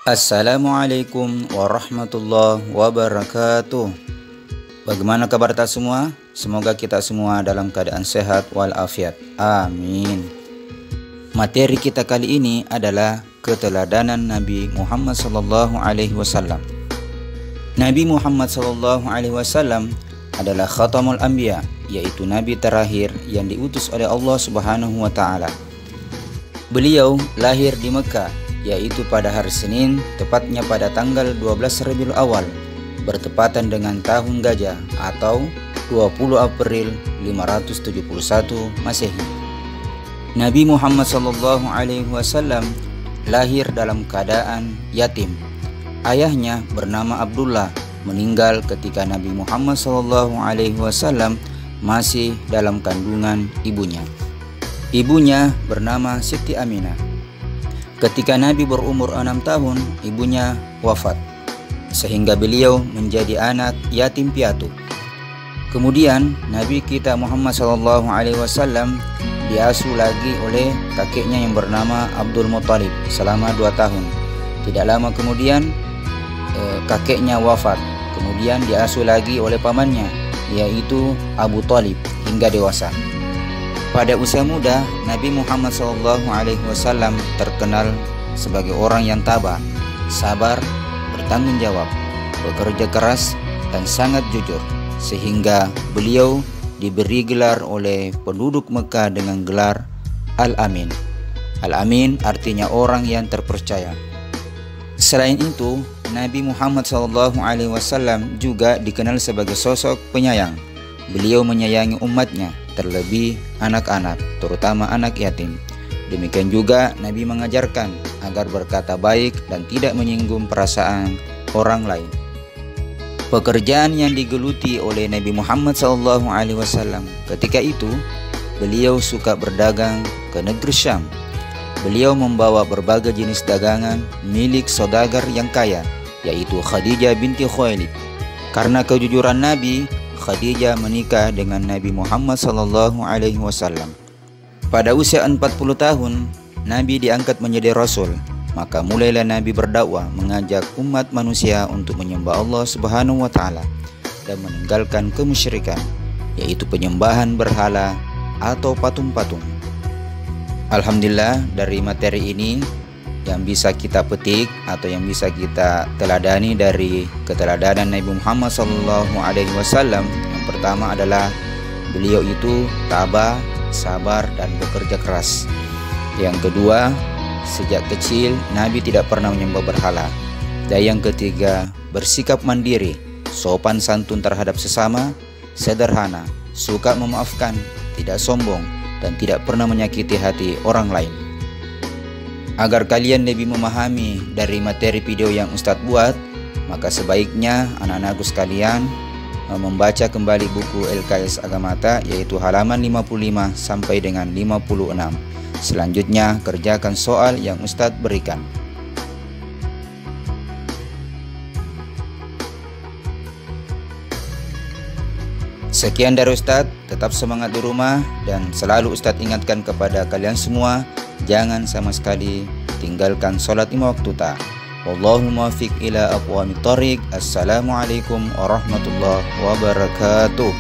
Assalamualaikum warahmatullahi wabarakatuh. Bagaimana kabar kita semua? Semoga kita semua dalam keadaan sehat walafiat. Amin. Materi kita kali ini adalah keteladanan Nabi Muhammad SAW. Nabi Muhammad SAW adalah khatamul anbiya, yaitu nabi terakhir yang diutus oleh Allah Subhanahu wa taala. Beliau lahir di Mekah, yaitu pada hari Senin, tepatnya pada tanggal 12 Rabiul Awal, bertepatan dengan tahun Gajah atau 20 April 571 Masehi. Nabi Muhammad SAW lahir dalam keadaan yatim. Ayahnya bernama Abdullah, meninggal ketika Nabi Muhammad SAW masih dalam kandungan ibunya. Ibunya bernama Siti Aminah. Ketika Nabi berumur 6 tahun, ibunya wafat, sehingga beliau menjadi anak yatim piatu. Kemudian Nabi kita Muhammad SAW diasuh lagi oleh kakeknya yang bernama Abdul Muttalib selama 2 tahun. Tidak lama kemudian kakeknya wafat, kemudian diasuh lagi oleh pamannya, yaitu Abu Thalib, hingga dewasa. Pada usia muda, Nabi Muhammad SAW terkenal sebagai orang yang tabah, sabar, bertanggung jawab, bekerja keras, dan sangat jujur, sehingga beliau diberi gelar oleh penduduk Mekah dengan gelar Al-Amin. Al-Amin artinya orang yang terpercaya. Selain itu, Nabi Muhammad SAW juga dikenal sebagai sosok penyayang. Beliau menyayangi umatnya, terlebih anak-anak, terutama anak yatim. Demikian juga Nabi mengajarkan agar berkata baik dan tidak menyinggung perasaan orang lain. Pekerjaan yang digeluti oleh Nabi Muhammad SAW ketika itu, beliau suka berdagang ke negeri Syam. Beliau membawa berbagai jenis dagangan milik saudagar yang kaya, yaitu Khadijah binti Khuwailid. Karena kejujuran Nabi, Khadijah menikah dengan Nabi Muhammad SAW. Pada usia 40 tahun, Nabi diangkat menjadi Rasul. Maka mulailah Nabi berdakwah, mengajak umat manusia untuk menyembah Allah Subhanahu wa taala dan meninggalkan kemusyrikan, yaitu penyembahan berhala atau patung-patung. Alhamdulillah, dari materi ini yang bisa kita petik atau yang bisa kita teladani dari keteladanan Nabi Muhammad SAW, yang pertama adalah beliau itu tabah, sabar, dan bekerja keras. Yang kedua, sejak kecil Nabi tidak pernah menyembah berhala. Dan yang ketiga, bersikap mandiri, sopan santun terhadap sesama, sederhana, suka memaafkan, tidak sombong, dan tidak pernah menyakiti hati orang lain. Agar kalian lebih memahami dari materi video yang Ustadz buat, maka sebaiknya anak-anakku sekalian membaca kembali buku LKS Agamata, yaitu halaman 55 sampai dengan 56. Selanjutnya kerjakan soal yang Ustadz berikan. Sekian dari Ustadz, tetap semangat di rumah, dan selalu Ustadz ingatkan kepada kalian semua, jangan sama sekali tinggalkan sholat 5 waktu ta. Wallahu muwaffiq ila aqwamit thoriq. Assalamualaikum warahmatullahi wabarakatuh.